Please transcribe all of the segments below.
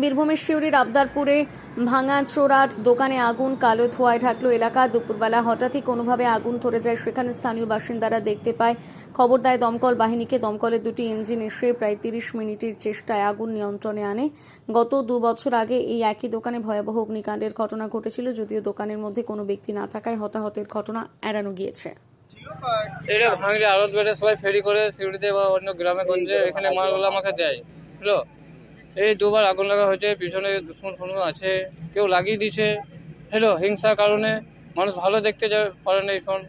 বীরভূমের সিউড়ির আবদারপুরে ভাঙাচোরার দোকানে আগুন, কালো ধোঁয়ায় ঢাকলো এলাকা। দুপুরবেলা হঠাৎই কোনোভাবে আগুন ধরে যায়, সেখানে স্থানীয় বাসিন্দারা দেখতে পায়। খবর দেয় দমকল বাহিনীকে। দমকলের দুটি ইঞ্জিন এসে প্রায় 30 মিনিটের চেষ্টায় আগুন নিয়ন্ত্রণে আনে। গত 2 বছর আগে এই একই দোকানে ভয়াবহ অগ্নিকাণ্ডের ঘটনা ঘটেছিল, যদিও দোকানের মধ্যে কোনো ব্যক্তি না থাকায় হতাহতের ঘটনা এড়ানো গিয়েছে। এটা ভাঙড়ি আড়ত বেড়ে সবাই ফেরি করে সিউড়িতে বা অন্য গ্রামে গঞ্জে এখানে মালগুলো আমাকে দেয়। বুঝলো, এই দুবার আগুন লাগা হয়েছে, পিছনে দুশ্মন ফোন আছে, কেউ লাগিয়ে দিচ্ছে। হ্যালো, হিংসার কারণে মানুষ ভালো দেখতে পারে না এখন।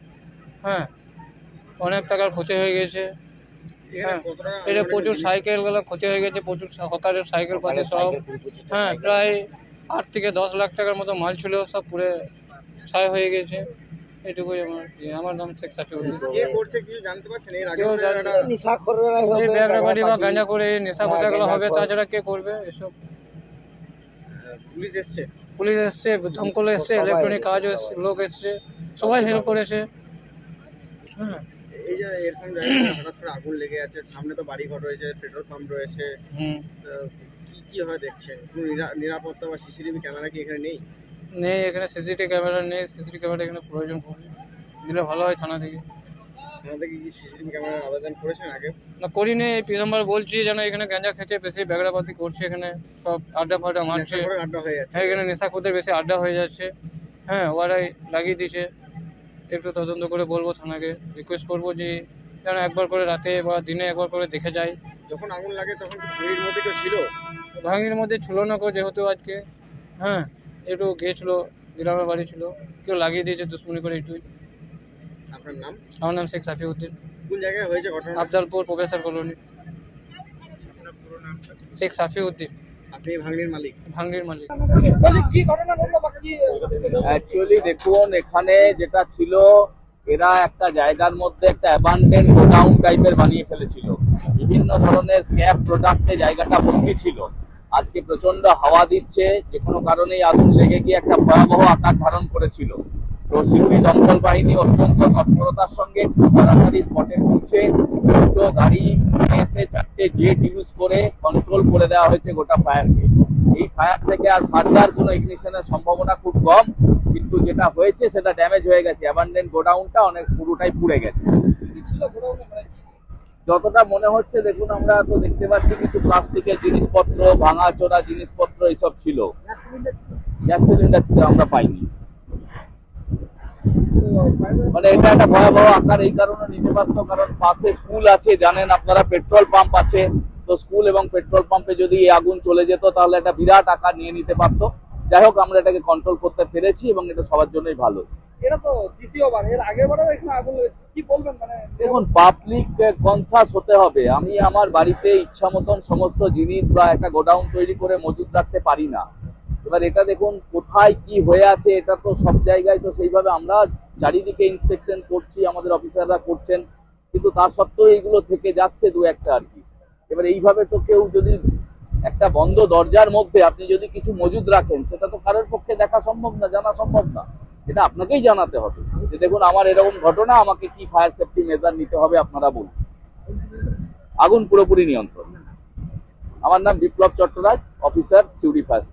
হ্যাঁ, অনেক টাকার ক্ষতি হয়ে গেছে। হ্যাঁ, এটা প্রচুর সাইকেলগুলো ক্ষতি হয়ে গেছে, প্রচুর হকারের সাইকেল পাতি সব। হ্যাঁ, প্রায় 8 থেকে 10 লাখ টাকার মতো মাল ছিল, সব পুরে ছাই হয়ে গেছে। এটুকুই আমার নাম শেখ সাফিউদ্দিন। এই ব্যাগরাবাড়ি বা গাঁজা করে এই নেশা কোথাগুলো হবে, তাছাড়া কে করবে এসব? পুলিশ এসছে, দমকল এসছে, ইলেকট্রনিক কাজ লোক এসছে, সবাই হেল্প করেছে। হ্যাঁ, এই যে এরকম জায়গায় হঠাৎ করে আগুন লেগে আছে, সামনে তো বাড়ি ঘর রয়েছে, পেট্রোল পাম্প রয়েছে, কি হয় দেখছেন? কোনো নিরাপত্তা বা সিসিটিভি ক্যামেরা কি এখানে নেই? নেই, এখানে সিসিটিভি ক্যামেরা নেই। সিসিটিভি ক্যামেরা এখানে প্রয়োজন পড়বে, দিলে ভালো হয় থানা থেকে। থানা থেকে কি সিসিটিভি ক্যামেরার আবেদন করেছেন আগে? না, করিনি। এই প্রথমবার বলছি যেন এখানে গাঁজা খেতে বেশি ব্যাগরাবাতি করছে, এখানে সব আড্ডা ফাড্ডা মারছে। আড্ডা হয়ে যাচ্ছে, হ্যাঁ, এখানে নেশাখোরদের বেশি আড্ডা হয়ে যাচ্ছে। হ্যাঁ, ওরাই লাগিয়ে দিচ্ছে। একটু তদন্ত করে বলবো থানাকে, রিকোয়েস্ট করবো যে যেন একবার করে রাতে বা দিনে একবার করে দেখে যায়। যখন আগুন লাগে তখন ভাঙির মধ্যে কেউ ছিল? ভাঙির মধ্যে ছিল না কেউ, যেহেতু আজকে হ্যাঁ একটু গিয়েছিল, গ্রামের বাড়ি ছিল, কেউ লাগিয়ে দিয়েছে দুশ্মনী করে একটুই। আপনার নাম? আমার নাম শেখ সাফিউদ্দিন। কোন জায়গায় হয়েছে ঘটনা? Abdalpur professor colony. শেখ সাফিউদ্দিন। আপনি ভাঙির মালিক? ভাঙড়ির মালিক। অ্যাকচুয়ালি দেখুন, এখানে যেটা ছিল, এরা একটা জায়গার মধ্যে একটা অ্যাবান্ডেন্ট গোডাউন টাইপের বানিয়ে ফেলেছিল। বিভিন্ন ধরনের স্ক্র্যাপ প্রোডাক্টে জায়গাটা ভর্তি ছিল। আজকে প্রচন্ড হাওয়া দিচ্ছে, যে কোনো কারণেই আগুন লেগে গিয়ে একটা ভয়াবহ আকার ধারণ করেছিল। তো সিউড়ি দমকল বাহিনী অত্যন্ত তৎপরতার সঙ্গে তাড়াতাড়ি স্পটে পৌঁছে দুটো গাড়ি নিয়ে এসে 4টে জেট ইউজ করে কন্ট্রোল করে দেওয়া হয়েছে গোটা ফায়ারকে। এই ফায়ার থেকে আর ফার্দার কোনো ইগনিশনের সম্ভাবনা খুব কম, কিন্তু যেটা হয়েছে সেটা ড্যামেজ হয়ে গেছে। অ্যাবান্ডেন্ট গোডাউনটা অনেক পুরোটাই পুড়ে গেছে। যতটা মনে হচ্ছে, দেখুন আমরা তো দেখতে পাচ্ছি কিছু প্লাস্টিকের জিনিসপত্র, ভাঙাচোরা জিনিসপত্র এইসব ছিল। গ্যাস সিলিন্ডার আমরা পাইনি। মানে এটা একটা ভয়াবহ আকার এই কারণে নিতে পারতো, কারণ পাশে স্কুল আছে, জানেন আপনারা, পেট্রোল পাম্প আছে। তো স্কুল এবং পেট্রোল পাম্পে যদি এই আগুন চলে যেত তাহলে একটা বিরাট আকার নিয়ে নিতে পারতো। যাই হোক, আমরা এটাকে কন্ট্রোল করতে পেরেছি এবং এটা সবার জন্যই ভালো। এটা তো দ্বিতীয়বার, এর আগের বারেও এখানে আগুন লেগেছে, কি বলবেন? মানে দেখুন, পাবলিক কনসাস হতে হবে। আমি আমার বাড়িতে ইচ্ছা মতন সমস্ত জিনিস বা একটা গোডাউন তৈরি করে মজুদ রাখতে পারি না। এবার এটা দেখুন কোথায় কি হয়ে আছে, এটা তো সব জায়গায় তো সেইভাবে আমরা চারিদিকে ইন্সপেকশন করছি, আমাদের অফিসাররা করছেন, কিন্তু তা সত্ত্বেও এইগুলো থেকে যাচ্ছে দু একটা আর কি। এবার এইভাবে তো কেউ যদি একটা বন্ধ দরজার মধ্যে আপনি যদি কিছু মজুদ রাখেন, সেটা তো কারোর পক্ষে দেখা সম্ভব না, জানা সম্ভব না। এটা আপনাকেই জানাতে হবে যে দেখুন আমার এরকম ঘটনা, আমাকে কি ফায়ার সেফটি মেজার নিতে হবে আপনারা বলুন। আগুন পুরোপুরি নিয়ন্ত্রণ। আমার নাম বিপ্লব চট্টরাজ, অফিসার, সিউড়ি ফায়ার।